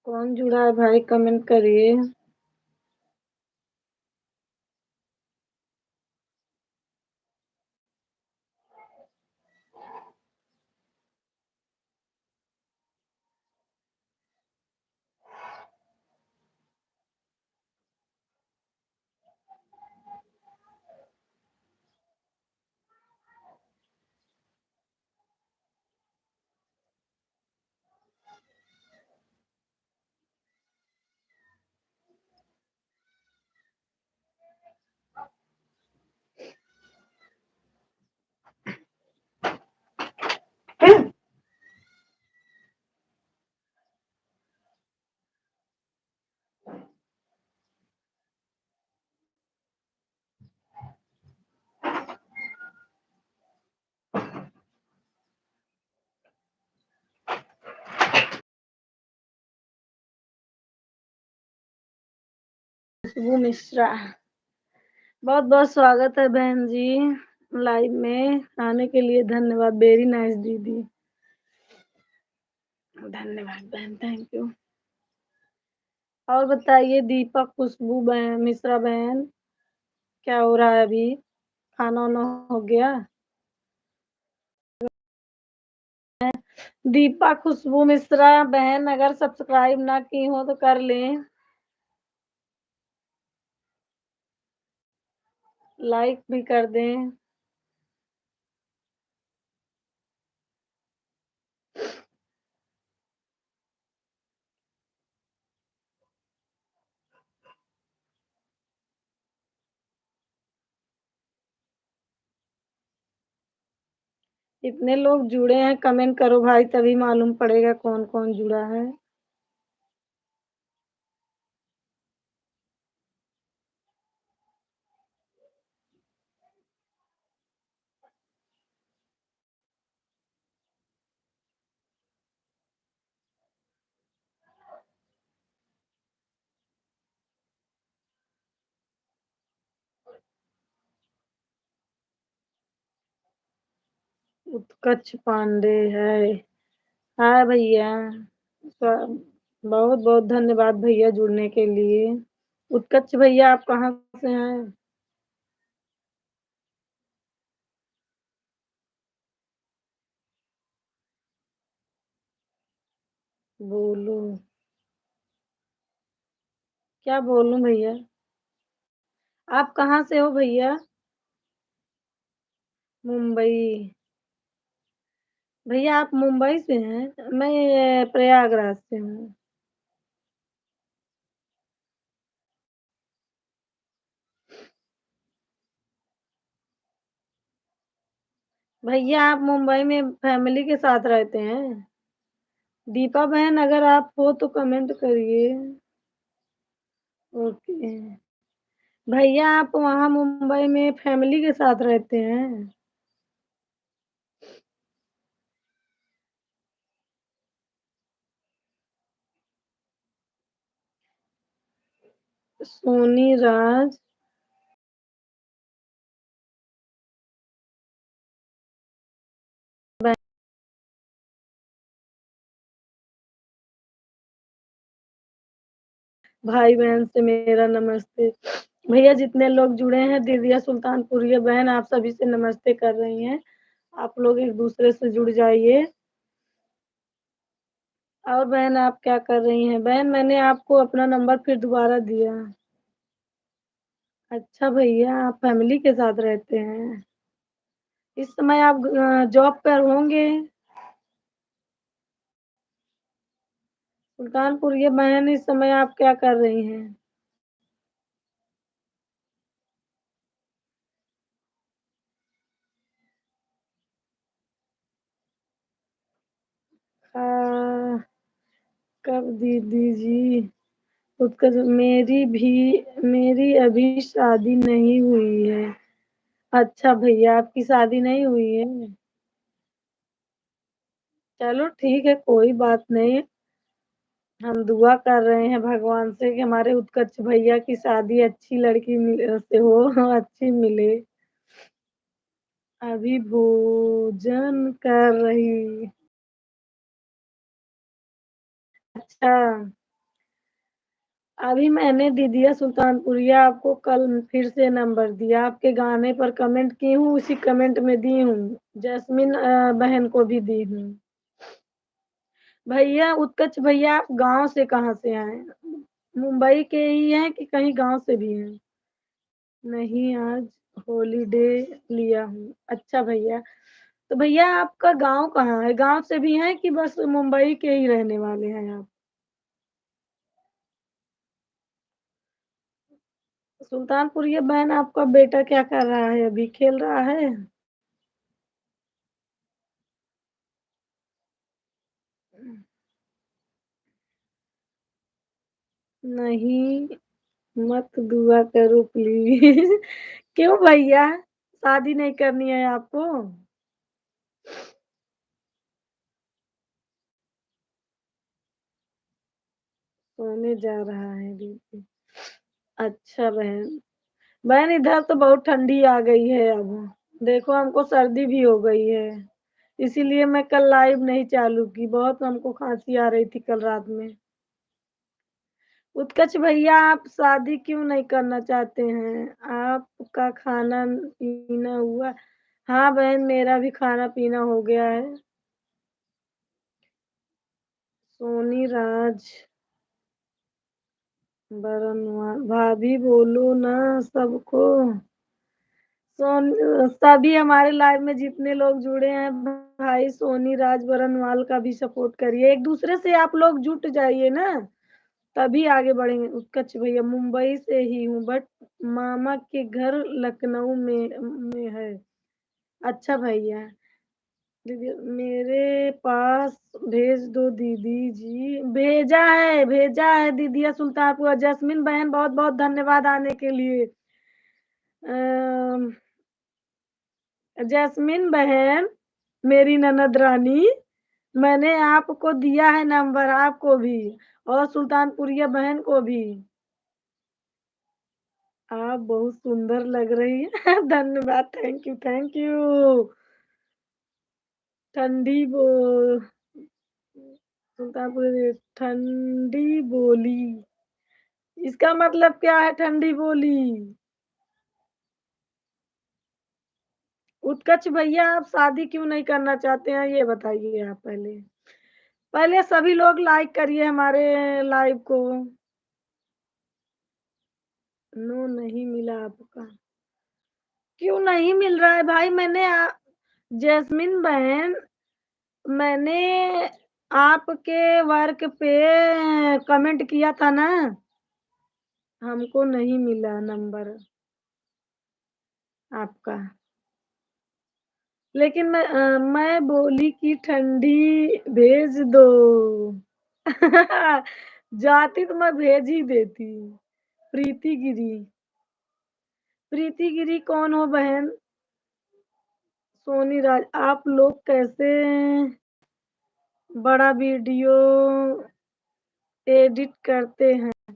कौन जुड़ा है भाई कमेंट करिए। खुशबू मिश्रा, बहुत बहुत स्वागत है बहन जी लाइव में आने के लिए। धन्यवाद, वेरी नाइस दीदी, धन्यवाद बहन, थैंक यू। और बताइए दीपक खुशबू बहन मिश्रा बहन, क्या हो रहा है अभी? खाना वाना हो गया? दीपा खुशबू मिश्रा बहन अगर सब्सक्राइब ना की हो तो कर लें, लाइक भी कर दें। इतने लोग जुड़े हैं, कमेंट करो भाई, तभी मालूम पड़ेगा कौन कौन जुड़ा है। उत्कर्ष पांडे है, हाय भैया, बहुत बहुत धन्यवाद भैया जुड़ने के लिए। उत्कर्ष भैया आप कहाँ से हैं? बोलो, क्या बोलूं भैया? आप कहाँ से हो भैया? मुंबई। भैया आप मुंबई से हैं? मैं प्रयागराज से हूँ। भैया आप मुंबई में फैमिली के साथ रहते हैं? दीपा बहन अगर आप हो तो कमेंट करिए। ओके भैया, आप वहाँ मुंबई में फैमिली के साथ रहते हैं? सोनी राज, भाई बहन से मेरा नमस्ते। भैया जितने लोग जुड़े हैं, दीदिया सुल्तानपुरिया बहन आप सभी से नमस्ते कर रही हैं। आप लोग एक दूसरे से जुड़ जाइए। और बहन आप क्या कर रही हैं? बहन मैंने आपको अपना नंबर फिर दोबारा दिया। अच्छा भैया, आप फैमिली के साथ रहते हैं? इस समय आप जॉब पर होंगे? सुल्तानपुर ये बहन, इस समय आप क्या कर रही हैं? आ, कब दीदी जी? उत्कर्ष, मेरी अभी शादी नहीं हुई है। अच्छा भैया, आपकी शादी नहीं हुई है? चलो ठीक है, कोई बात नहीं। हम दुआ कर रहे हैं भगवान से कि हमारे उत्कर्ष भैया की शादी अच्छी लड़की से हो, अच्छी मिले। अभी भोजन कर रही। अच्छा, अभी मैंने दीदिया सुल्तानपुरिया आपको कल फिर से नंबर दिया, आपके गाने पर कमेंट की हूँ, उसी कमेंट में दी हूँ। जैस्मिन बहन को भी दी हूँ। भैया उत्कच भैया, आप गांव से कहाँ से आए? मुंबई के ही हैं कि कहीं गांव से भी हैं? नहीं, आज हॉलीडे लिया हूँ। अच्छा भैया, तो भैया आपका गांव कहाँ है? गांव से भी हैं कि बस मुंबई के ही रहने वाले हैं आप? सुल्तानपुर, ये बहन आपका बेटा क्या कर रहा है? अभी खेल रहा है? नहीं, मत दुआ करो प्लीज। क्यों भैया, शादी नहीं करनी है आपको? सोने जा रहा है दीदी। अच्छा बहन, बहन इधर तो बहुत ठंडी आ गई है अब। देखो हमको सर्दी भी हो गई है, इसीलिए मैं कल लाइव नहीं चालू की। बहुत हमको खांसी आ रही थी कल रात में। उत्कच भैया, आप शादी क्यों नहीं करना चाहते हैं? आपका खाना पीना हुआ? हाँ बहन, मेरा भी खाना पीना हो गया है। सोनी राज बरनवाल भाभी बोलो ना सबको। सोन सभी हमारे लाइव में जितने लोग जुड़े हैं भाई, सोनी राज बरनवाल का भी सपोर्ट करिए। एक दूसरे से आप लोग जुट जाइए ना, तभी आगे बढ़ेंगे। उत्कच भैया, मुंबई से ही हूँ बट मामा के घर लखनऊ में है। अच्छा भैया, दीदी मेरे पास भेज दो दीदी जी। भेजा है दीदिया सुल्तानपुर। जैस्मिन बहन, बहुत बहुत धन्यवाद आने के लिए। अम, जैस्मिन बहन, मेरी ननद रानी, मैंने आपको दिया है नंबर, आपको भी और सुल्तानपुरिया बहन को भी। आप बहुत सुंदर लग रही है। धन्यवाद, थैंक यू थैंक यू। ठंडी बो सुल्तानपुर ठंडी बोली, इसका मतलब क्या है ठंडी बोली? उत्कच भैया, आप शादी क्यों नहीं करना चाहते हैं ये बताइए आप पहले। पहले सभी लोग लाइक करिए हमारे लाइव को। नो नहीं मिला आपका? क्यों नहीं मिल रहा है भाई? जैस्मिन बहन, मैंने आपके वर्क पे कमेंट किया था ना। हमको नहीं मिला नंबर आपका। लेकिन मैं बोली कि ठंडी भेज दो। जाती तो मैं भेज ही देती। प्रीति गिरी, प्रीति गिरी कौन हो बहन? सोनी राज, आप लोग कैसे बड़ा वीडियो एडिट करते हैं?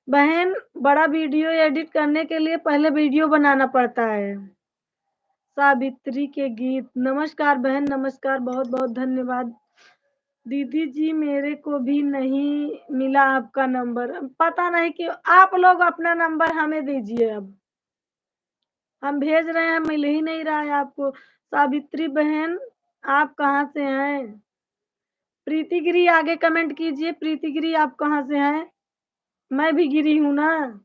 बहन, बड़ा वीडियो एडिट करने के लिए पहले वीडियो बनाना पड़ता है। सावित्री के गीत, नमस्कार बहन नमस्कार, बहुत बहुत धन्यवाद। दीदी जी, मेरे को भी नहीं मिला आपका नंबर। पता नहीं कि आप लोग अपना नंबर हमें दीजिए। अब हम भेज रहे हैं, मिल ही नहीं रहा है आपको। सावित्री बहन, आप कहाँ से हैं? प्रीति गिरी, आगे कमेंट कीजिए। प्रीति गिरी, आप कहाँ से हैं? मैं भी गिरी हूँ ना।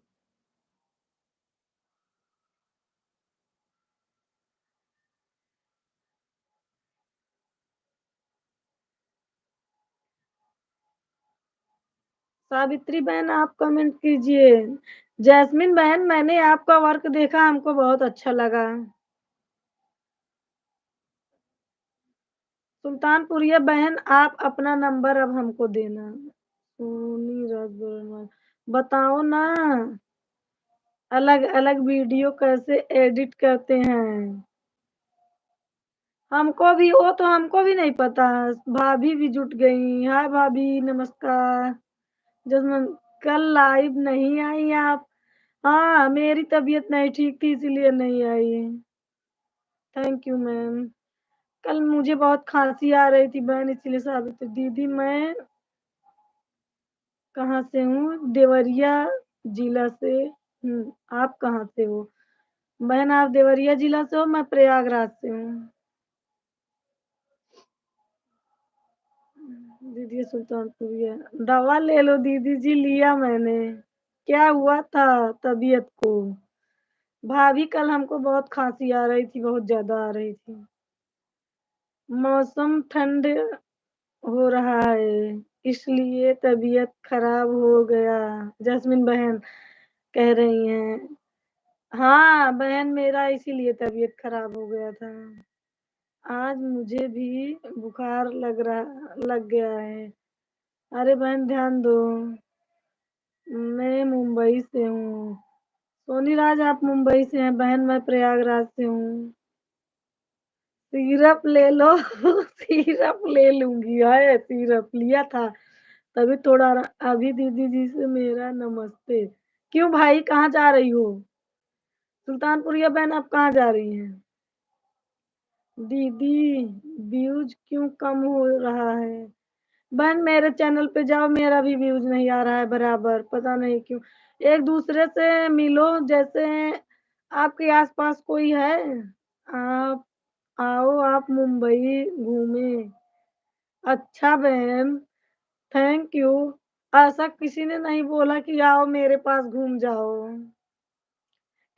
सावित्री बहन, आप कमेंट कीजिए। जैस्मिन बहन, मैंने आपका वर्क देखा, हमको बहुत अच्छा लगा। सुल्तानपुरिया बहन, आप अपना नंबर अब हमको देना। सोनी राजवर्मा, बताओ ना अलग अलग वीडियो कैसे एडिट करते हैं? हमको भी, वो तो हमको भी नहीं पता। भाभी भी जुट गई। हाय भाभी, नमस्कार। जसमन, कल लाइव नहीं आई आप? हाँ, मेरी तबीयत नहीं ठीक थी इसीलिए नहीं आई। Thank you ma'am. कल मुझे बहुत खांसी आ रही थी बहन, इसलिए साबित दीदी मैं कहाँ से हूँ? देवरिया जिला से हूँ। आप कहाँ से हो? बहन आप देवरिया जिला से हो, मैं प्रयागराज से हूँ। दीदी सुल्तानपुरिया। दवा ले लो दीदी जी, लिया मैंने। क्या हुआ था तबीयत को? भाभी कल हमको बहुत खांसी आ रही थी, बहुत ज्यादा आ रही थी। मौसम ठंड हो रहा है, इसलिए तबीयत खराब हो गया। जैस्मिन बहन कह रही हैं। हाँ बहन, मेरा इसीलिए तबीयत खराब हो गया था। आज मुझे भी बुखार लग गया है। अरे बहन ध्यान दो। मैं मुंबई से हूँ। सोनी राज आप मुंबई से हैं, बहन मैं प्रयागराज से हूँ। सिरप ले लो सिरप ले लूंगी, है सिरप लिया था तभी थोड़ा अभी दीदी जी से मेरा नमस्ते। क्यों भाई कहाँ जा रही हो? सुल्तानपुरिया बहन आप कहाँ जा रही हैं? दीदी व्यूज क्यों कम हो रहा है? बहन मेरे चैनल पे जाओ, मेरा भी व्यूज नहीं आ रहा है बराबर, पता नहीं क्यों। एक दूसरे से मिलो, जैसे आपके आसपास कोई है। आप आओ, आप मुंबई घूमे। अच्छा बहन, थैंक यू। ऐसा किसी ने नहीं बोला कि आओ मेरे पास घूम जाओ।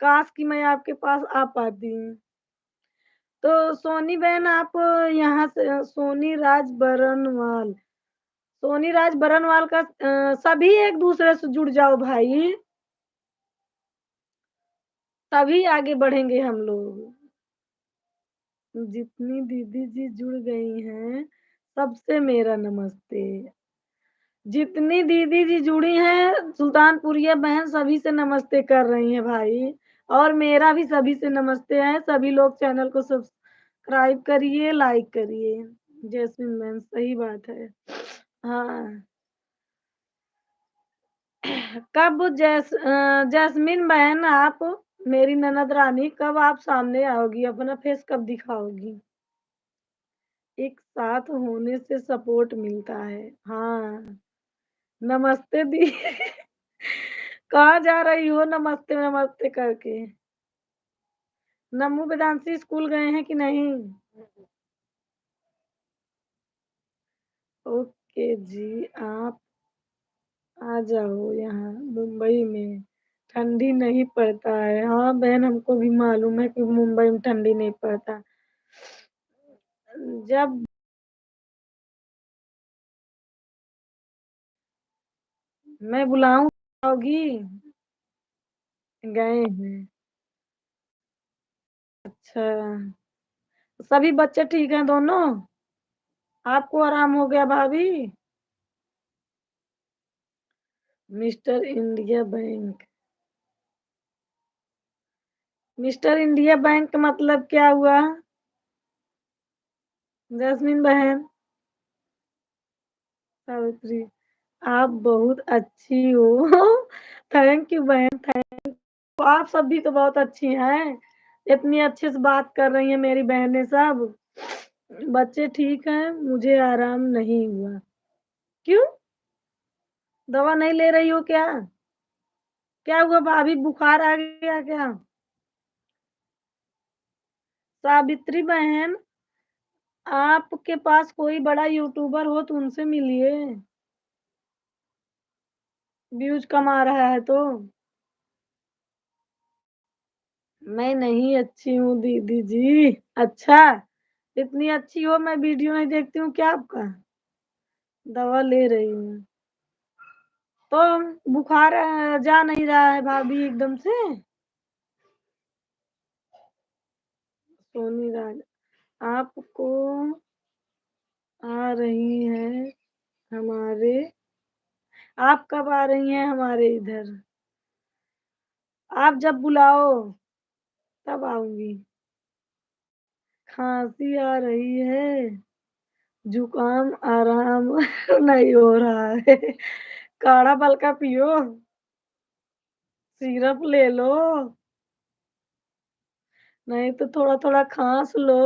काश कि मैं आपके पास आ पाती। तो सोनी बहन आप यहाँ से सोनी राज बरनवाल का सभी एक दूसरे से जुड़ जाओ भाई, तभी आगे बढ़ेंगे हम लोग। जितनी दीदी जी जुड़ गई हैं सबसे मेरा नमस्ते। जितनी दीदी जी जुड़ी हैं सुल्तानपुरिया बहन सभी से नमस्ते कर रही हैं भाई। और मेरा भी सभी से नमस्ते है। सभी लोग चैनल को सब्सक्राइब करिए, लाइक करिए। जैस्मिन बहन सही बात है। हाँ। जैस्मिन बहन आप मेरी ननद रानी कब आप सामने आओगी, अपना फेस कब दिखाओगी? एक साथ होने से सपोर्ट मिलता है। हाँ नमस्ते दी कहाँ जा रही हो नमस्ते नमस्ते करके? नम्मू वेदांशी स्कूल गए हैं कि नहीं? ओके जी, आप आ जाओ यहाँ मुंबई में, ठंडी नहीं पड़ता है। हाँ बहन हमको भी मालूम है कि मुंबई में ठंडी नहीं पड़ता। जब मैं बुलाऊं आओगी? गए हैं। अच्छा, सभी बच्चे ठीक हैं दोनों? आपको आराम हो गया भाभी? Mister India bank. Mister India bank का मतलब क्या हुआ? जैस्मिन बहन। सावित्री आप बहुत अच्छी हो थैंक यू बहन, थैंक। आप सब भी तो बहुत अच्छी हैं, इतनी अच्छे से बात कर रही हैं मेरी बहनें सब। बच्चे ठीक हैं, मुझे आराम नहीं हुआ। क्यों? दवा नहीं ले रही हो क्या? क्या हुआ भाभी, बुखार आ गया क्या? सावित्री बहन आपके पास कोई बड़ा यूट्यूबर हो तो उनसे मिलिए, व्यूज कम आ रहा है तो। मैं नहीं अच्छी हूँ दीदी जी। अच्छा, इतनी अच्छी हो मैं वीडियो नहीं देखती हूँ क्या आपका? दवा ले रही हूँ तो बुखार जा नहीं रहा है भाभी एकदम से? सोनी राज आपको आ रही है हमारे आप कब आ रही हैं हमारे इधर? आप जब बुलाओ तब आऊंगी। खांसी आ रही है, जुकाम आराम नहीं हो रहा है। काढ़ा बलका पियो, सिरप ले लो, नहीं तो थोड़ा थोड़ा खांस लो।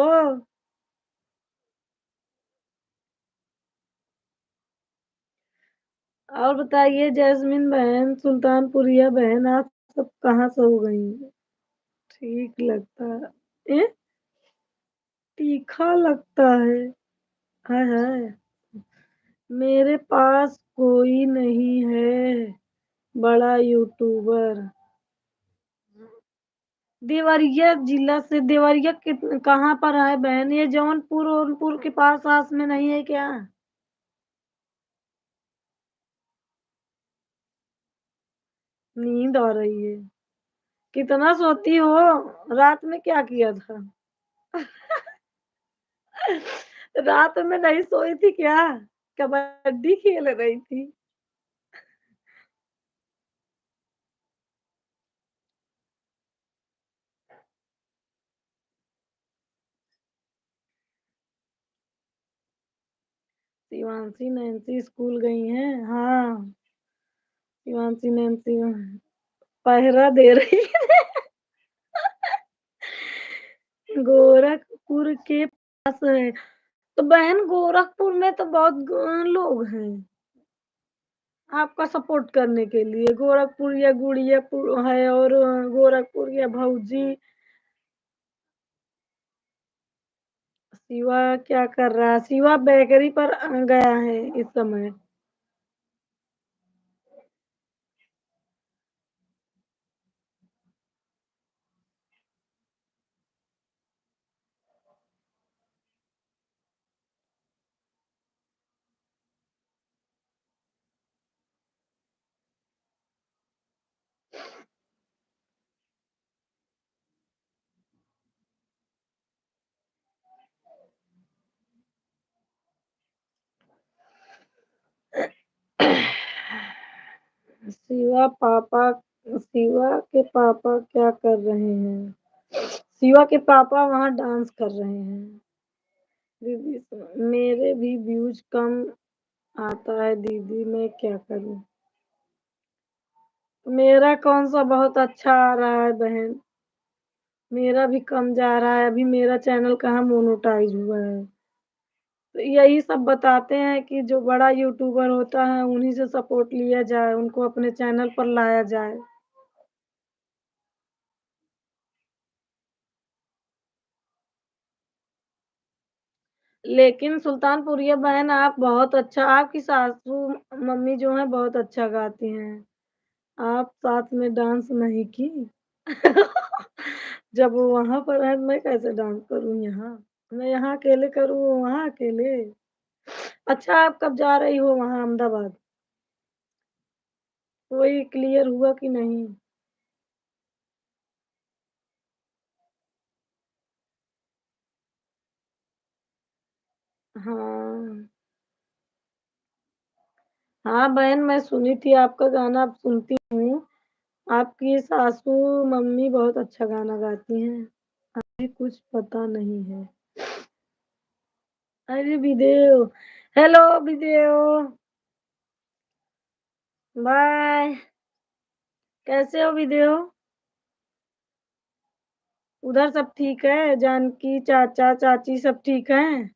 और बताइए जैस्मिन बहन, सुल्तानपुरिया बहन, आप सब कहाँ सो गई? ठीक लगता है। तीखा लगता है। हाय हाय। मेरे पास कोई नहीं है बड़ा यूट्यूबर। देवरिया जिला से, देवरिया कहाँ पर है बहन? ये जौनपुर ओनपुर के पास आस में नहीं है क्या? नींद आ रही है। कितना सोती हो? रात में क्या किया था? रात में नहीं सोई थी क्या? कबड्डी खेल रही थी? शिवांशी नैन्सी स्कूल गई हैं? हाँ। शिवांशी नैन्सी पहरा दे रही है। गोरखपुर के पास है। तो बहन गोरखपुर में तो बहुत लोग हैं आपका सपोर्ट करने के लिए। गोरखपुर या गुड़ियापुर है, और गोरखपुर या भौजी। शिवा क्या कर रहा है? शिवा बेकरी पर गया है इस समय। शिवा के पापा क्या कर रहे हैं? शिवा के पापा वहाँ डांस कर रहे हैं। दीदी मेरे भी व्यूज कम आता है दीदी, मैं क्या करूँ? मेरा कौन सा बहुत अच्छा आ रहा है बहन? मेरा भी कम जा रहा है। अभी मेरा चैनल कहाँ मोनेटाइज हुआ है। तो यही सब बताते हैं कि जो बड़ा यूट्यूबर होता है उन्हीं से सपोर्ट लिया जाए, उनको अपने चैनल पर लाया जाए। लेकिन सुल्तानपुरिया बहन आप बहुत अच्छा, आपकी सासू मम्मी जो है बहुत अच्छा गाती हैं। आप साथ में डांस नहीं की? जब वो वहां पर है मैं कैसे डांस करूं यहाँ? मैं यहाँ अकेले करूँ, वहां अकेले? अच्छा आप कब जा रही हो वहां अहमदाबाद? वही क्लियर हुआ कि नहीं? हाँ। हाँ बहन मैं सुनी थी आपका गाना, अब सुनती हूँ। आपकी सासू मम्मी बहुत अच्छा गाना गाती हैं। अभी कुछ पता नहीं है। अरे विदेव, हेलो विदेव, बाय। कैसे हो विदेव? उधर सब ठीक है? जानकी चाचा चाची सब ठीक हैं?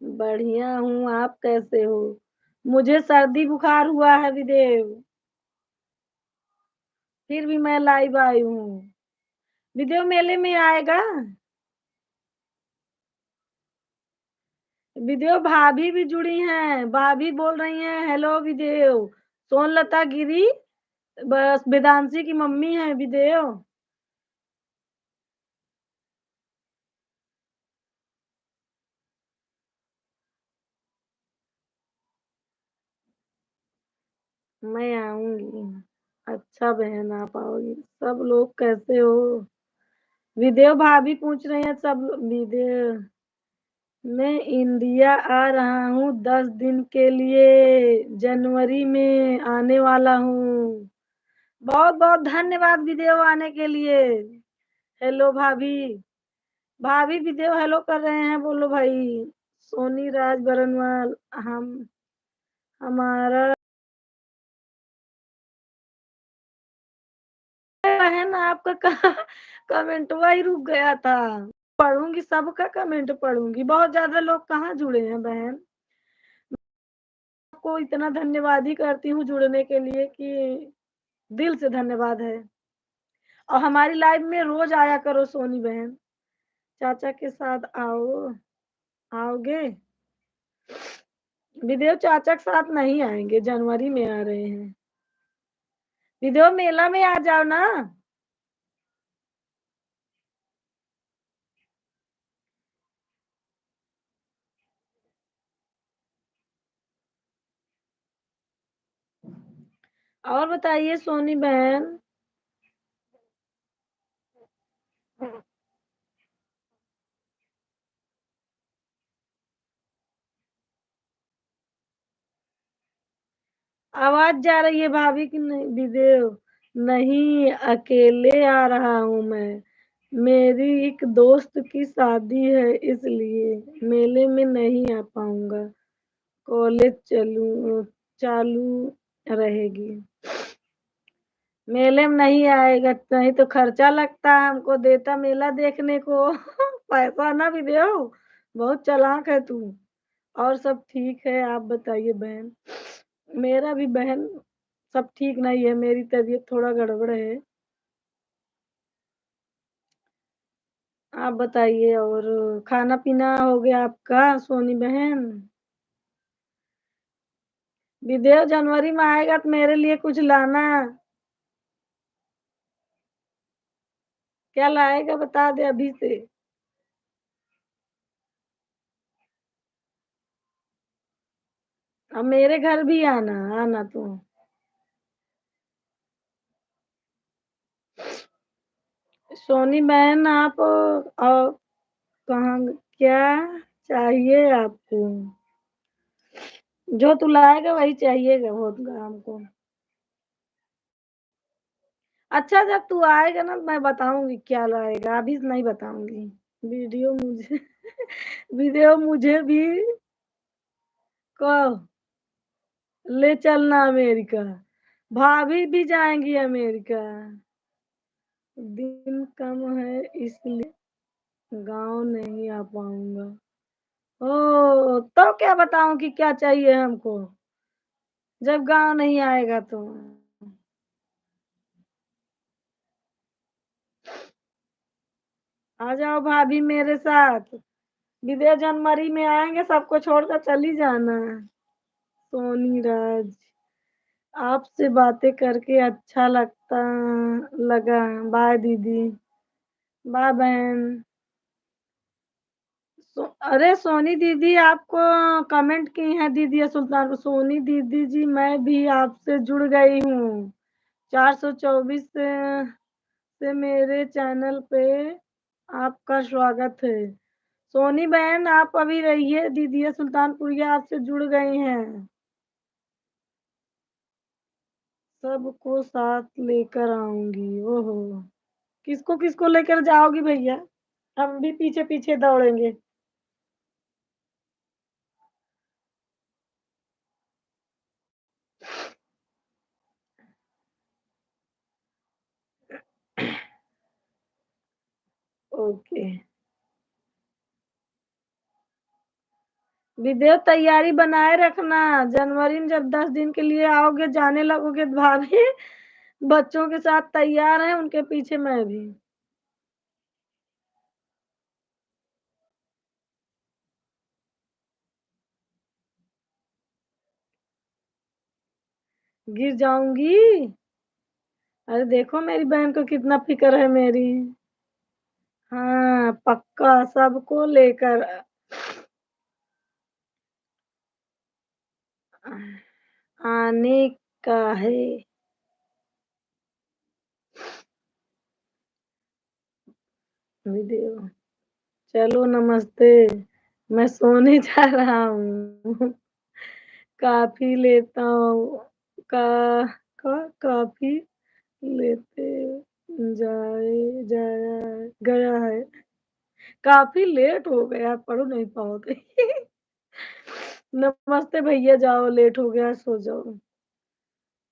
बढ़िया हूँ, आप कैसे हो? मुझे सर्दी बुखार हुआ है विदेव, फिर भी मैं लाइव आई हूँ। विदेव मेले में आएगा? विदेव भाभी भी जुड़ी हैं, भाभी बोल रही हैं हेलो विदेव। सोनलता गिरी बस वेदांशी की मम्मी है विदेव। मैं आऊंगी। अच्छा बहन आप आओगी। सब लोग कैसे हो? विदेव भाभी पूछ रही हैं सब। विदेव मैं इंडिया आ रहा हूँ 10 दिन के लिए, जनवरी में आने वाला हूँ। बहुत बहुत धन्यवाद विदेव आने के लिए। हेलो भाभी। भाभी विदेव हेलो कर रहे हैं, बोलो भाई। सोनी राज बरनवाल, हम हमारा बहन आपका कमेंटवा ही रुक गया था। पढ़ूंगी, सबका कमेंट पढ़ूंगी। बहुत ज्यादा लोग कहाँ जुड़े हैं बहन। आपको इतना धन्यवाद ही करती हूँ जुड़ने के लिए कि दिल से धन्यवाद है। और हमारी लाइव में रोज आया करो सोनी बहन। चाचा के साथ आओ, आओगे? विदेव चाचा के साथ नहीं आएंगे, जनवरी में आ रहे हैं। विदेव मेला में आ जाओ ना। और बताइए सोनी बहन। आवाज जा रही है भाभी की नहीं? विदेव नहीं, अकेले आ रहा हूँ मैं। मेरी एक दोस्त की शादी है, इसलिए मेले में नहीं आ पाऊंगा। कॉलेज चालू रहेगी। मेले में नहीं आएगा, नहीं तो खर्चा लगता है हमको, देता मेला देखने को। पैसा ना भी दो। बहुत चालाक है तू। और सब ठीक है, आप बताइए बहन। मेरा भी बहन सब ठीक नहीं है, मेरी तबीयत थोड़ा गड़बड़ है। आप बताइए, और खाना पीना हो गया आपका सोनी बहन? विदेव जनवरी में आएगा तो मेरे लिए कुछ लाना। क्या लाएगा बता दे अभी से। अब मेरे घर भी आना, आना तो। सोनी बहन आप कहाँ, क्या चाहिए आपको? जो तू लाएगा वही चाहिएगा बहुत हमको। अच्छा जब तू आएगा ना मैं बताऊंगी क्या लाएगा, अभी नहीं बताऊंगी। वीडियो मुझे वीडियो मुझे भी कब ले चलना अमेरिका। भाभी भी जाएंगी अमेरिका। दिन कम है इसलिए गांव नहीं आ पाऊंगा। ओ तो क्या बताऊं कि क्या चाहिए हमको, जब गांव नहीं आएगा तो। आ जाओ भाभी मेरे साथ। विदेह जनवरी में आएंगे, सबको छोड़कर चली जाना। सोनी राज, आपसे बातें करके अच्छा लगा। बाय दीदी। बाय बहन। अरे सोनी दीदी आपको कमेंट की है दीदी सुल्तान को। सोनी दीदी जी मैं भी आपसे जुड़ गई हूँ। 424 से मेरे चैनल पे आपका स्वागत है। सोनी बहन आप अभी रहिए, दीदी सुल्तानपुरिया आपसे जुड़ गई हैं। सबको साथ लेकर आऊंगी। ओहो, किसको किसको लेकर जाओगी भैया? हम भी पीछे पीछे दौड़ेंगे। ओके। विदेश तैयारी बनाए रखना। जनवरी में जब 10 दिन के लिए आओगे, जाने लगोगे तो भाभी बच्चों के साथ तैयार है, उनके पीछे मैं भी। गिर जाऊंगी। अरे देखो मेरी बहन को कितना फिक्र है मेरी। हाँ पक्का सबको लेकर आने का है। वीडियो, चलो नमस्ते, मैं सोने जा रहा हूँ। काफी लेता हूँ। काफी लेते जाया गया है। काफी लेट हो गया, पढ़ नहीं पाओगे। नमस्ते भैया, जाओ लेट हो गया, सो जाओ।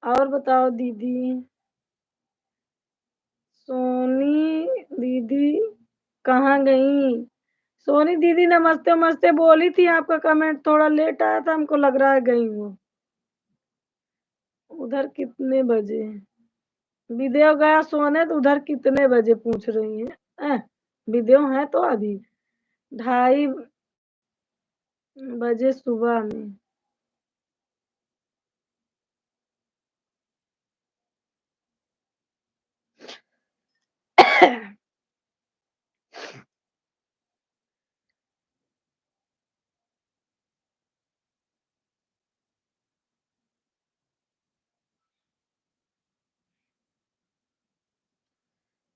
और बताओ दीदी। सोनी दीदी कहाँ गई? सोनी दीदी नमस्ते नमस्ते बोली थी, आपका कमेंट थोड़ा लेट आया था, हमको लग रहा है गई वो। उधर कितने बजे? विदेव गया सोने तो उधर कितने बजे पूछ रही हैं? विदेव है तो अभी 2:30 बजे सुबह में।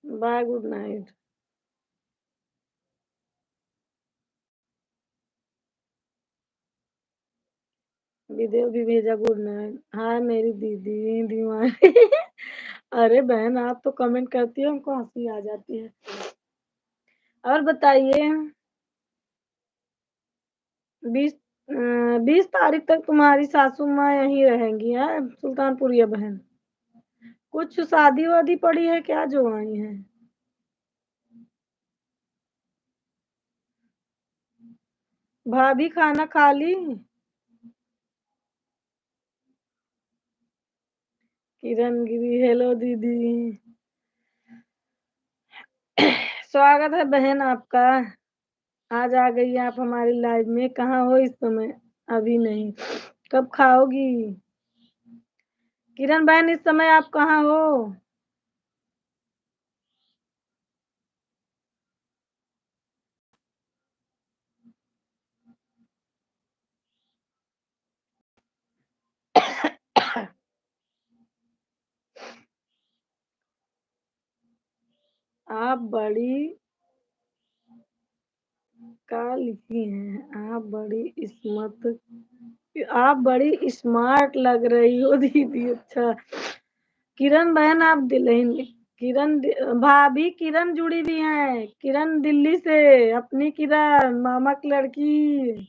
Bye, good night. विदेव भी भेजा गुड नाइट। हाय मेरी दीदी दीवानी। अरे बहन, आप तो कमेंट करती हो, हमको हंसी आ जाती है। और बताइए, 20 20 तारीख तक तुम्हारी सासू माँ यहीं रहेंगी है सुल्तानपुरिया बहन? कुछ शादी वादी पड़ी है क्या जो आई है? भाभी खाना खा ली? किरण गिरी, हेलो दीदी। स्वागत है बहन आपका। आज आ गई आप हमारी लाइव में। कहाँ हो इस समय? अभी नहीं, कब खाओगी? किरण बहन, इस समय आप कहाँ हो? आप बड़ी का लिखी हैं, आप बड़ी स्मार्ट लग रही हो दीदी। अच्छा, किरण बहन आप भाभी किरण जुड़ी भी हैं। किरण दिल्ली से, अपनी किरण मामा की लड़की।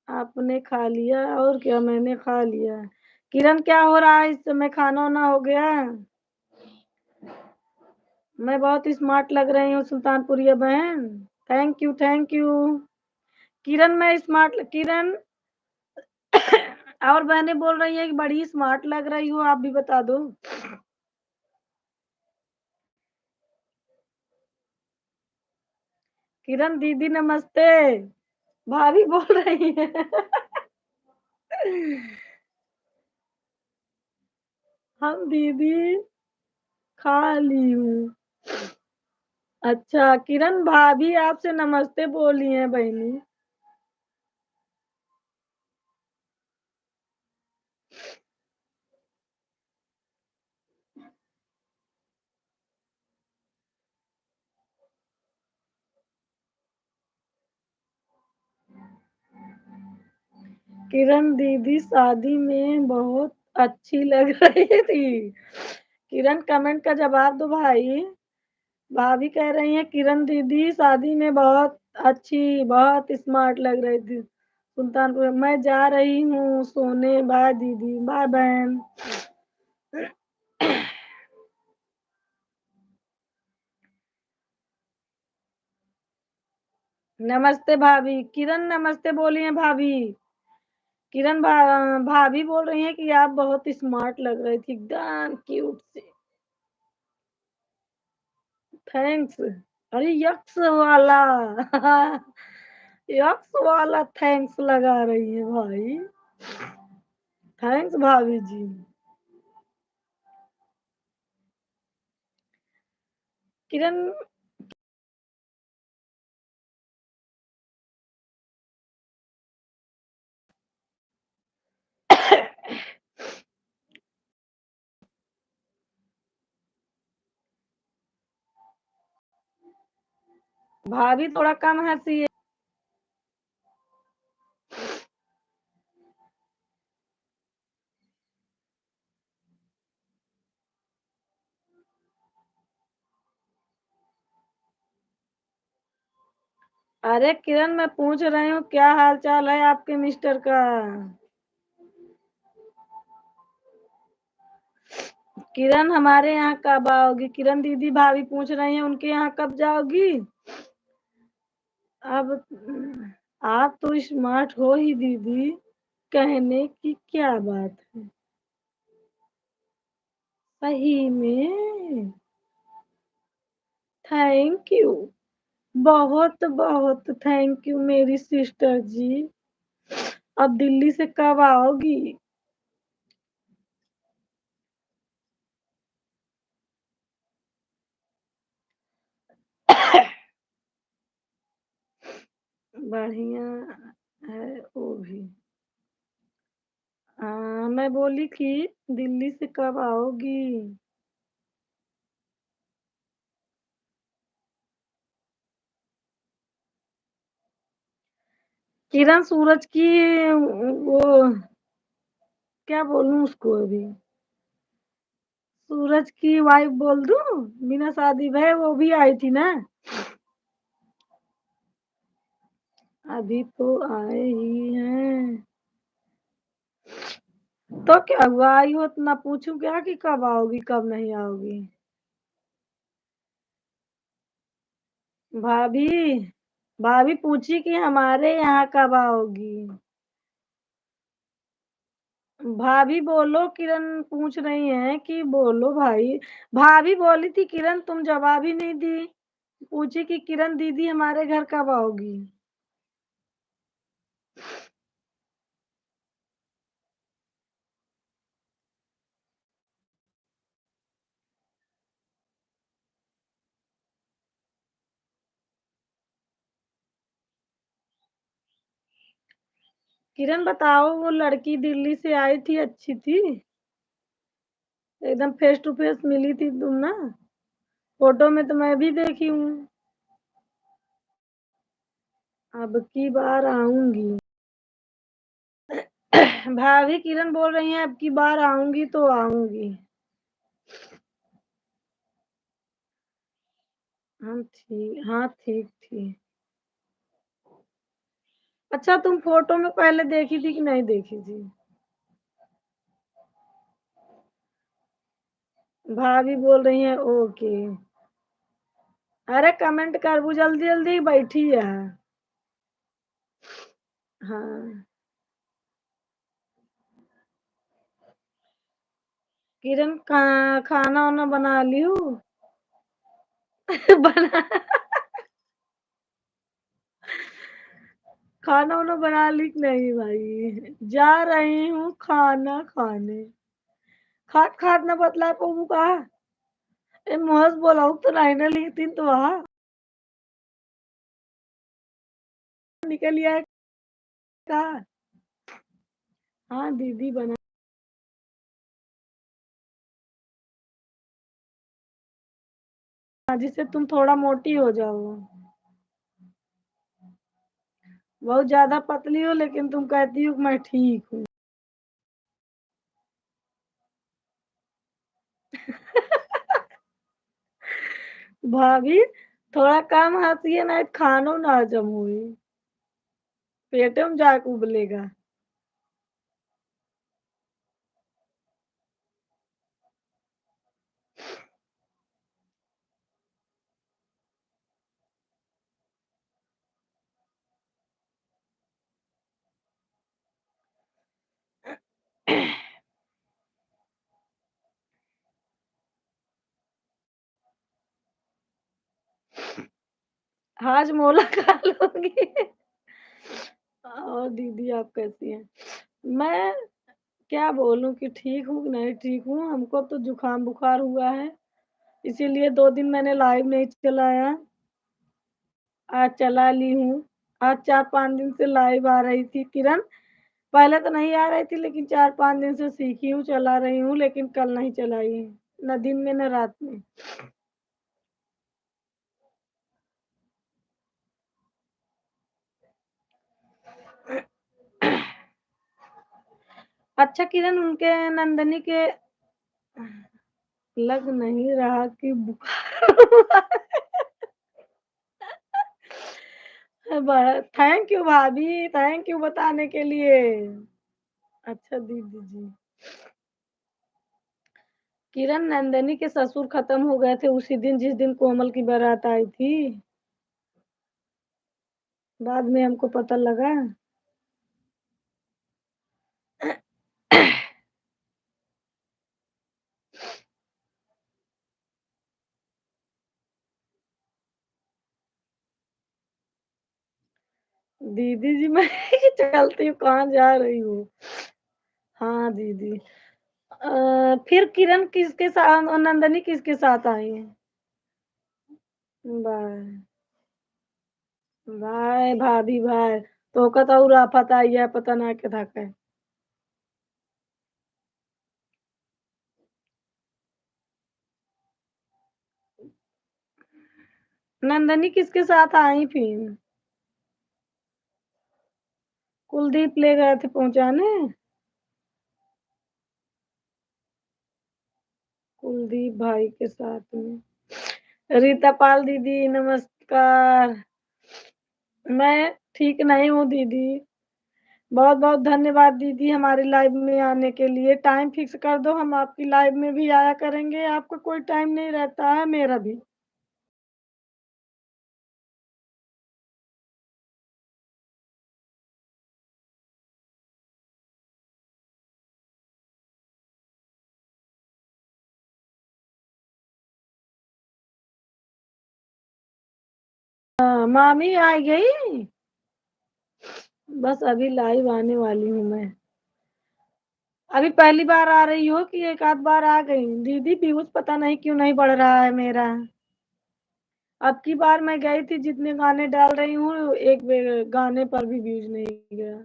आपने खा लिया? और क्या, मैंने खा लिया। किरण क्या हो रहा है इस समय? खाना वाना हो गया? मैं बहुत स्मार्ट लग रही हूँ सुल्तानपुरिया बहन। Thank you, thank you. Kiran मैं स्मार्ट किरण। और बहनें बोल रही है कि बड़ी स्मार्ट लग रही हो, आप भी बता दो। किरण दीदी नमस्ते, भाभी बोल रही है। हम दीदी खा ली हूँ। अच्छा किरण भाभी आपसे नमस्ते बोली हैं बहनी। किरण दीदी शादी में बहुत अच्छी लग रही थी। किरण कमेंट का जवाब दो भाई। भाभी कह रही हैं किरण दीदी शादी में बहुत अच्छी, बहुत स्मार्ट लग रही थी। सुल्तानपुर मैं जा रही हूँ सोने। बाय दीदी, बाय बहन। नमस्ते भाभी। किरण नमस्ते बोली हैं भाभी। भाभी बोल रही हैं कि आप बहुत स्मार्ट लग रही थी, एकदम क्यूट सी। थैंक्स। अरे यक्स वाला। यक्स वाला थैंक्स लगा रही है भाई। थैंक्स भाभी जी। किरण भाभी थोड़ा कम हंसी है। अरे किरण मैं पूछ रही हूँ क्या हाल चाल है आपके मिस्टर का? किरण हमारे यहाँ कब आओगी? किरण दीदी भाभी पूछ रही हैं उनके यहाँ कब जाओगी? अब आप तो स्मार्ट हो ही दीदी, कहने की क्या बात है। सही में थैंक यू, बहुत बहुत थैंक यू मेरी सिस्टर जी। अब दिल्ली से कब आओगी? बढ़िया है वो भी। मैं बोली कि दिल्ली से कब आओगी? किरण सूरज की वो क्या बोलूं उसको अभी, सूरज की वाइफ बोल दूं? बिना शादी भय वो भी आई थी ना। अभी तो आए ही हैं। तो क्या हुआ, आई हो तो ना पूछूं क्या कि कब आओगी कब नहीं आओगी? भाभी, भाभी पूछी कि हमारे यहाँ कब आओगी? भाभी बोलो, किरण पूछ रही है कि बोलो भाई। भाभी बोली थी किरण, तुम जवाब ही नहीं दी। पूछी कि किरण दीदी हमारे घर कब आओगी? किरण बताओ, वो लड़की दिल्ली से आई थी, अच्छी थी एकदम, फेस टू फेस मिली थी तुम ना? फोटो में तो मैं भी देखी हूँ। अब की बार आऊंगी। भाभी किरण बोल रही हैं अब की बार आऊंगी तो आऊंगी। हम ठीक, हाँ ठीक थी। अच्छा, तुम फोटो में पहले देखी थी कि नहीं देखी थी? भाभी बोल रही हैं ओके। अरे कमेंट कर वो, जल्दी जल्दी बैठी है। हाँ, किरण खाना वाना बना लियो। बना, खाना वाना बना ली कि नहीं भाई? जा रही हूँ खाना खाने। खात खात ना बतला पबू का। ए मस्त बोलाऊ तो नहीं ना लिखती तो वहाँ निकल लिया का। हाँ दीदी बना, जिससे तुम थोड़ा मोटी हो जाओ। बहुत ज्यादा पतली हो लेकिन तुम कहती हो कि मैं ठीक हूँ। भाभी थोड़ा कम हंसी है ना, खानो ना हजम हुई, पेटे में जाके उबलेगा। हाजमोला खा लोगी? और दीदी आप कैसी हैं? मैं क्या बोलूं कि ठीक हूँ कि नहीं ठीक हूँ, हमको तो जुकाम बुखार हुआ है, इसीलिए 2 दिन मैंने लाइव नहीं चलाया। आज चला ली हूँ। आज 4-5 दिन से लाइव आ रही थी किरण, पहले तो नहीं आ रही थी लेकिन 4-5 दिन से सीखी हूँ, चला रही हूँ, लेकिन कल नहीं चलाई, न दिन में न रात में। अच्छा किरण, उनके नंदनी के लग नहीं रहा कि बुखार। थैंक यू भाभी, थैंक यू बताने के लिए। अच्छा दीदी जी, किरण नंदनी के ससुर खत्म हो गए थे उसी दिन जिस दिन कोमल की बारात आई थी। बाद में हमको पता लगा। दीदी जी मैं चलती हूँ, कहाँ जा रही हूँ? हाँ दीदी। फिर किरण किसके साथ और नंदनी किसके साथ आई है? बाय। भाई भाभी भाई तो कहता उराफत आई है पता ना के था के। नंदनी किसके साथ आई फिर? कुलदीप ले गए थे पहुंचाने। कुलदीप भाई के साथ में। रीता पाल दीदी नमस्कार। मैं ठीक नहीं हूँ दीदी। बहुत बहुत धन्यवाद दीदी हमारी लाइव में आने के लिए। टाइम फिक्स कर दो, हम आपकी लाइव में भी आया करेंगे। आपका कोई टाइम नहीं रहता है, मेरा भी। हाँ, मामी आ गई। बस अभी लाइव आने वाली हूँ मैं। अभी पहली बार आ रही हो कि एक आध बार आ गई? दीदी व्यूज पता नहीं क्यों नहीं बढ़ रहा है मेरा। अब की बार मैं गई थी जितने गाने डाल रही हूँ, एक गाने पर भी व्यूज नहीं गया।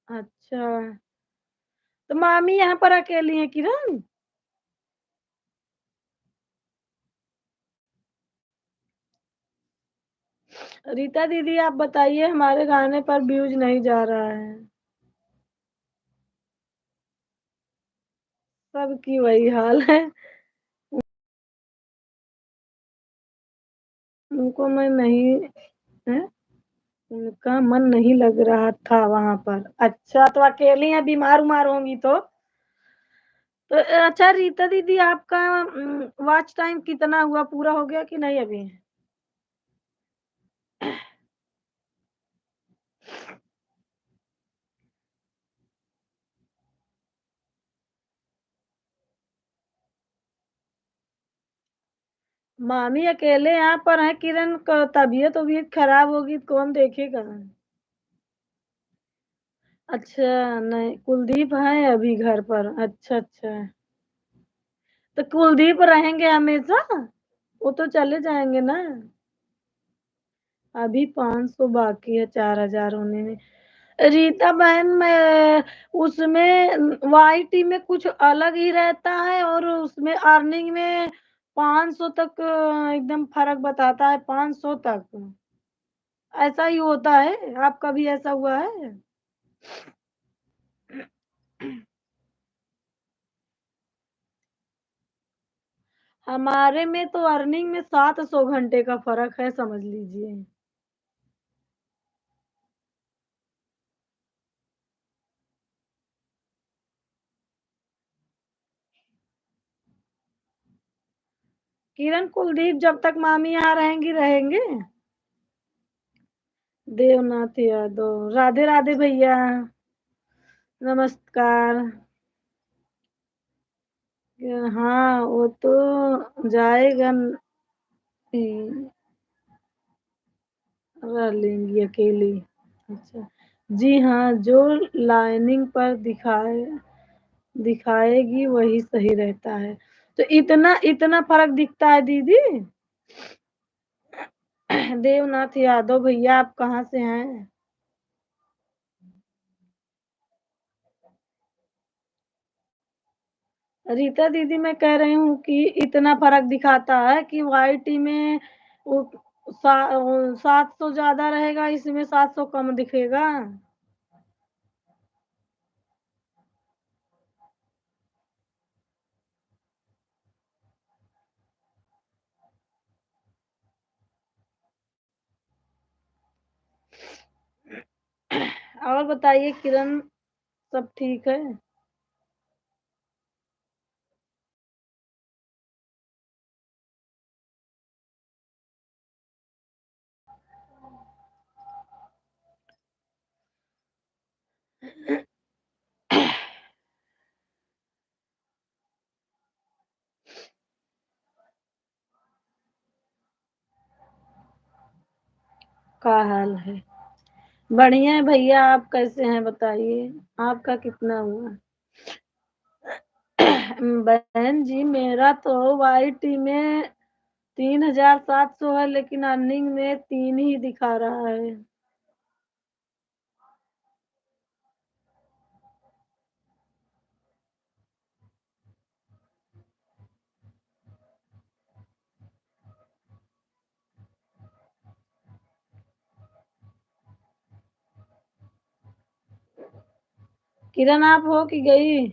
अच्छा। तो मामी यहाँ पर अकेली है किरण? रीता दीदी आप बताइए, हमारे गाने पर व्यूज नहीं जा रहा है। सबकी वही हाल है। उनको मैं नहीं है। उनका मन नहीं लग रहा था वहां पर। अच्छा तो अकेली हैं, बीमार उमार होंगी तो अच्छा रीता दीदी आपका वॉच टाइम कितना हुआ, पूरा हो गया कि नहीं अभी? मामी अकेले यहाँ पर है, किरण का तबीयत वबीयत खराब होगी तो कौन देखेगा? अच्छा। नहीं कुलदीप है अभी घर पर, अच्छा अच्छा। तो कुलदीप रहेंगे हमेशा? वो तो चले जाएंगे ना। अभी 500 बाकी है 4000 होने में। रीता बहन में उसमें वाईटी में कुछ अलग ही रहता है और उसमें अर्निंग में 500 तक एकदम फर्क बताता है, 500 तक। ऐसा ही होता है, आपका भी ऐसा हुआ है? हमारे में तो अर्निंग में 700 घंटे का फर्क है, समझ लीजिए। किरण कुलदीप जब तक मामी यहाँ रहेंगी रहेंगे। देवनाथ यादव राधे राधे भैया नमस्कार। हाँ वो तो जाएगा नहीं, रह लेंगी अकेली। अच्छा। जी हाँ, जो लाइनिंग पर दिखाएगी वही सही रहता है। तो इतना इतना फर्क दिखता है दीदी? देवनाथ यादव भैया आप कहाँ से हैं? रीता दीदी मैं कह रही हूँ कि इतना फर्क दिखाता है कि वाईटी में वो 700 ज्यादा रहेगा, इसमें 700 कम दिखेगा। और बताइए किरण, सब ठीक है? का हाल है? बढ़िया है भैया, आप कैसे हैं बताइए? आपका कितना हुआ? बहन जी मेरा तो वाईटी में 3,700 है, लेकिन अर्निंग में 3 ही दिखा रहा है। किरण आप हो कि गई?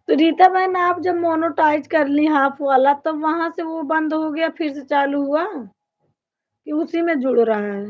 तो रीता बहन आप जब मोनोटाइज कर ली हाफ वाला, तब वहां से वो बंद हो गया फिर से चालू हुआ कि उसी में जुड़ रहा है?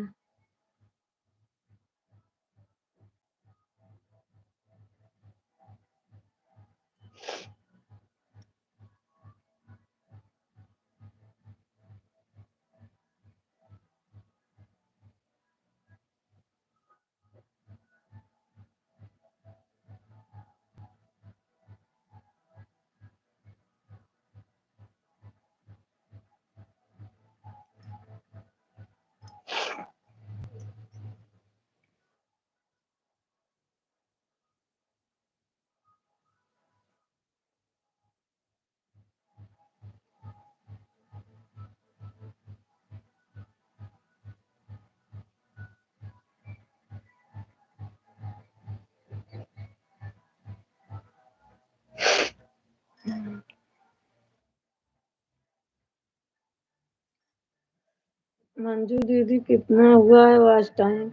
मंजू दीदी कितना हुआ है वॉच टाइम?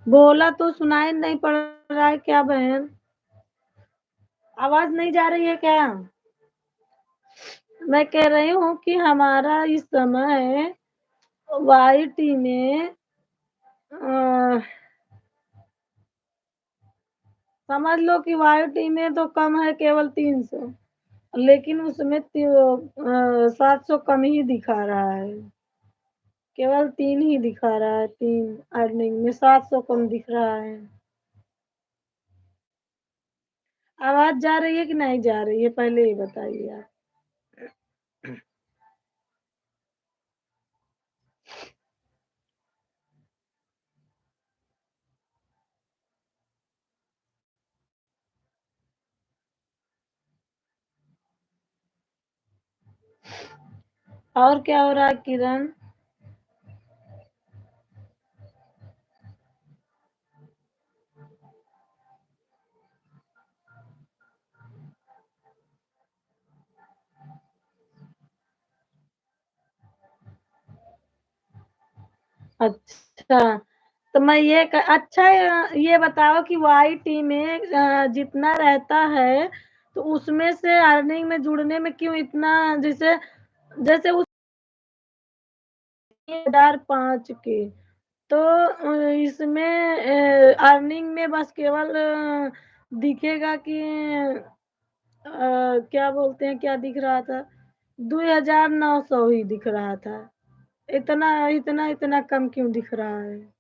बोला तो सुनाई नहीं पड़ रहा है क्या बहन? आवाज नहीं जा रही है क्या? मैं कह रही हूँ कि हमारा इस समय वाईटी में समझ लो कि वाईटी में तो कम है केवल 300, लेकिन उसमें 700 कम ही दिखा रहा है। केवल 3 ही दिखा रहा है, 3 अर्निंग में 700 कम दिख रहा है। आवाज जा रही है कि नहीं जा रही है, पहले ये बताइए आप। और क्या हो रहा है किरण? अच्छा, तो मैं अच्छा ये बताओ कि वाईटी में जितना रहता है, तो उसमें से अर्निंग में जुड़ने में क्यों इतना, जैसे जैसे उस 1,500 के, तो इसमें अर्निंग में बस केवल दिखेगा कि क्या बोलते हैं, क्या दिख रहा था, 2,900 ही दिख रहा था। इतना इतना इतना कम क्यों दिख रहा है?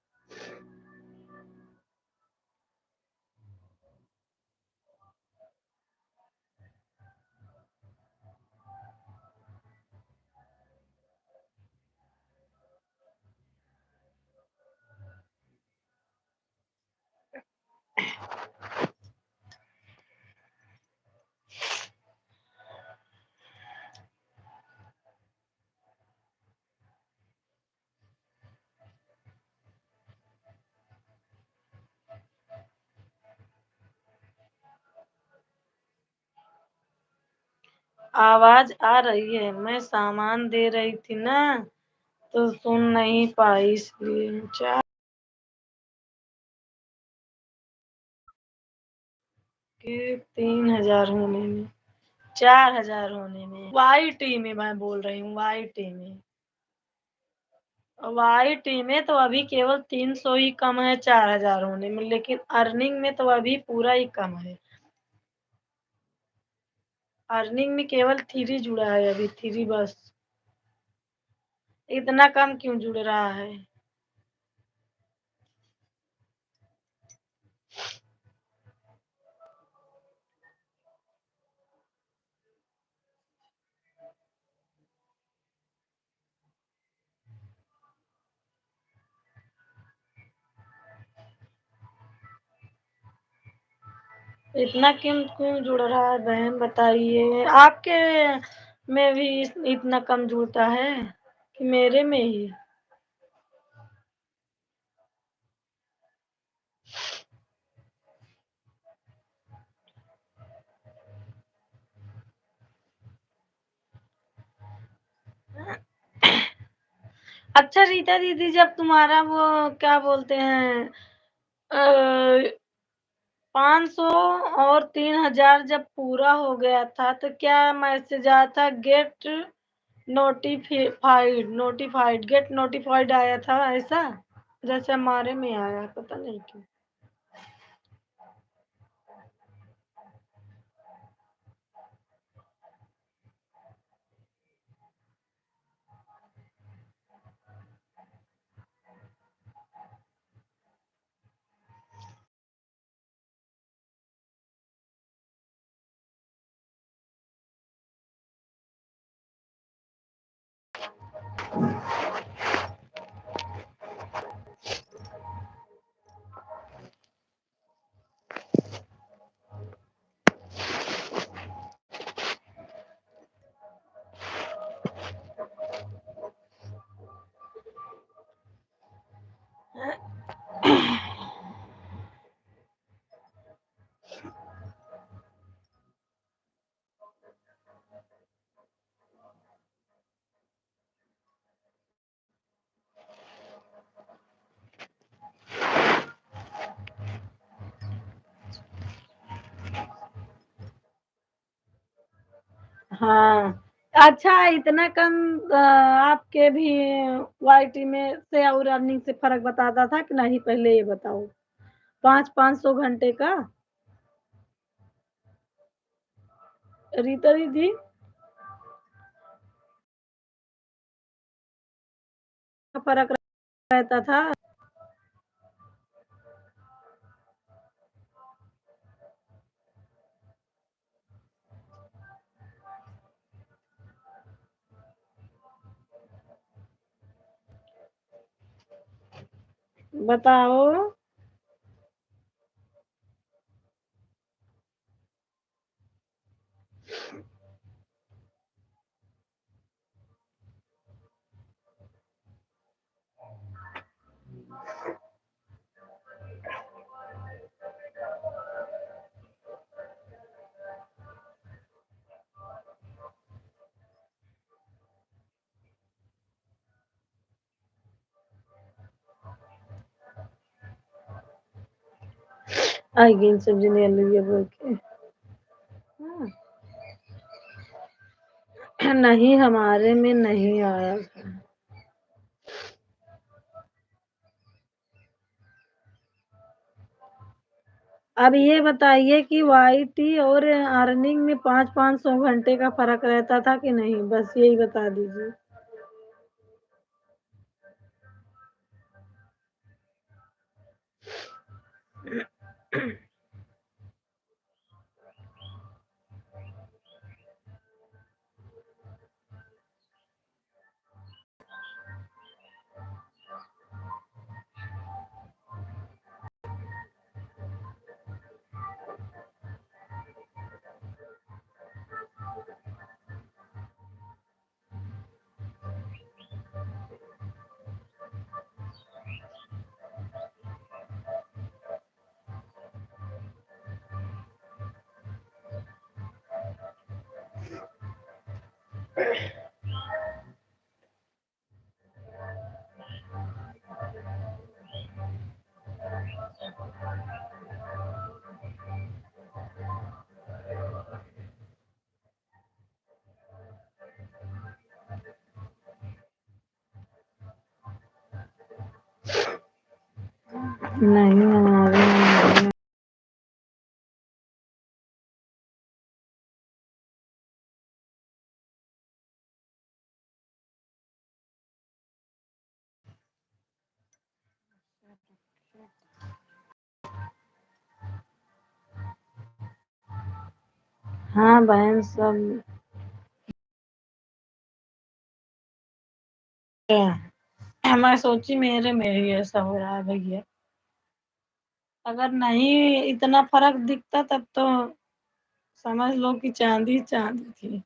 आवाज आ रही है, मैं सामान दे रही थी ना, तो सुन नहीं पाई इसलिए। चार के 3,000 होने में, 4,000 होने में, वाई टी में मैं बोल रही हूँ, वाई टी में। वाई टी में तो अभी केवल 300 ही कम है 4,000 होने में, लेकिन अर्निंग में तो अभी पूरा ही कम है। अर्निंग में केवल 3 जुड़ा है अभी, 3 बस। इतना कम क्यों जुड़ रहा है? इतना क्यों क्यों जुड़ रहा है बहन, बताइए। आपके में भी इतना कम जुड़ता है कि मेरे में ही? अच्छा रीता दीदी, जब तुम्हारा वो क्या बोलते हैं 500 और 3000 जब पूरा हो गया था तो क्या मैसेज आया था? गेट नोटिफाइड, गेट नोटिफाइड आया था ऐसा? जैसे हमारे में आया, पता नहीं क्यों। हाँ। अच्छा, इतना कम आपके भी वाईटी में से और अर्निंग से फर्क बताता था कि नहीं, पहले ये बताओ? 500 घंटे का रीता दीदी? फर्क रहता था? बताओ। आएगी सब्जी नहीं लिए बोल के। हाँ। नहीं, हमारे में नहीं आया था। अब ये बताइए कि वाईटी और अर्निंग में 500 घंटे का फर्क रहता था कि नहीं? बस यही बता दीजिए। नहीं, हमारे में नहीं। हाँ बहन सब मैं सोची मेरे में ही ऐसा हो रहा है भैया। अगर नहीं इतना फर्क दिखता तब तो समझ लो कि चांदी चांदी थी।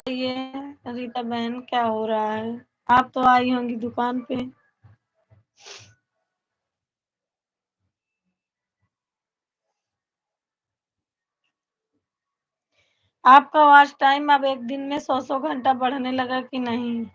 ये रीता बहन क्या हो रहा है? आप तो आई होंगी दुकान पे। आपका वॉच टाइम अब एक दिन में 100 घंटा बढ़ने लगा कि नहीं?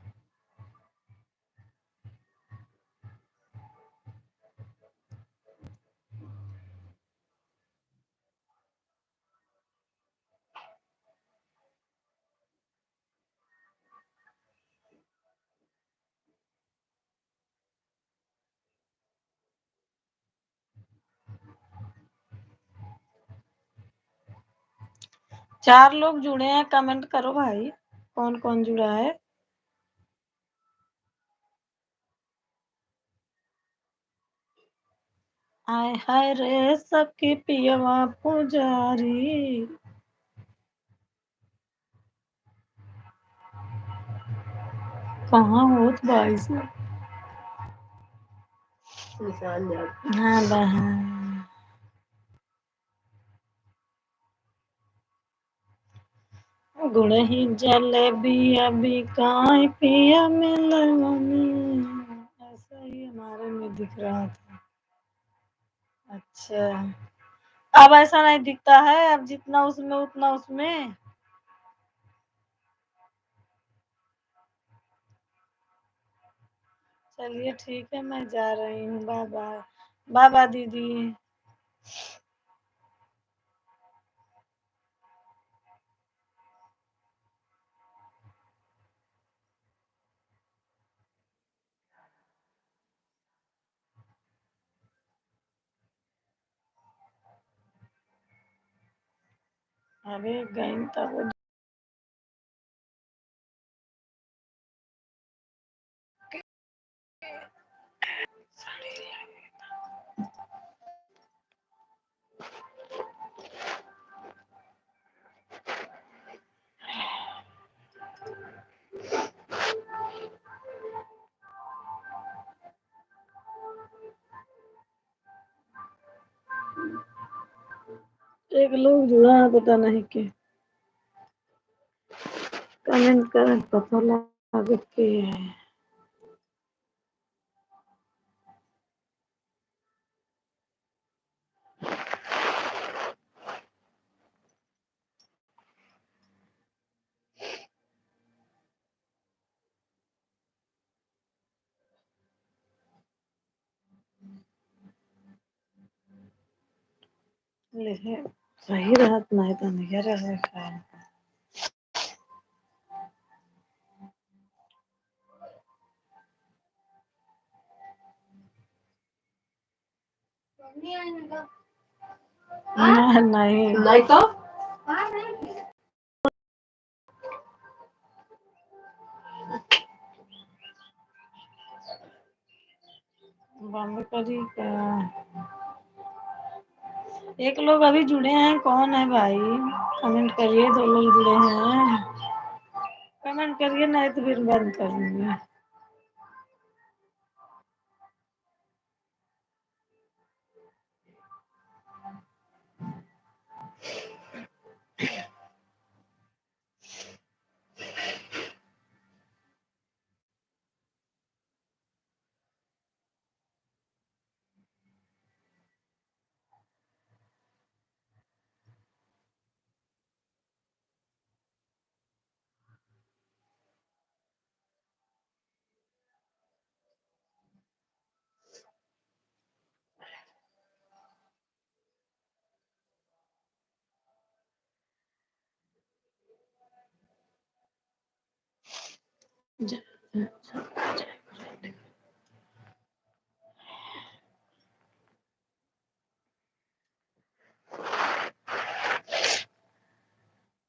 चार लोग जुड़े हैं, कमेंट करो भाई, कौन कौन जुड़ा है। आय हाय रे सबके पियवा पुजारी। कहाँ होत भाई से? हाँ बहन। गुड़ही जलेबी अभी काहे पिया मिलवनी। ऐसा ही हमारे में दिख रहा था। अच्छा, अब ऐसा नहीं दिखता है, अब जितना उसमें उतना उसमें। चलिए ठीक है, मैं जा रही हूँ, बाय बाय। बाय बाय दीदी। अरे गई तब। एक लोग जुड़ा है, पता नहीं के। कमेंट कर पता लगे के है। ले सही रहत नहीं तो नहीं रहे खाए। नहीं नहीं तो बंद करी क्या? एक लोग अभी जुड़े हैं, कौन है भाई? कमेंट करिए, दो लोग जुड़े हैं। कमेंट करिए, नहीं तो फिर बंद कर दूंगी।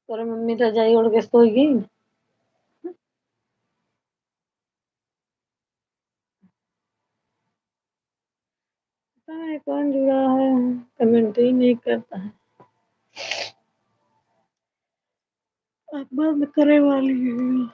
तोरे मम्मी तो जाई उड़ के सोई गई। कौन जुड़ा है? कमेंट ही नहीं करता है। अब बंद करे वाली हूँ।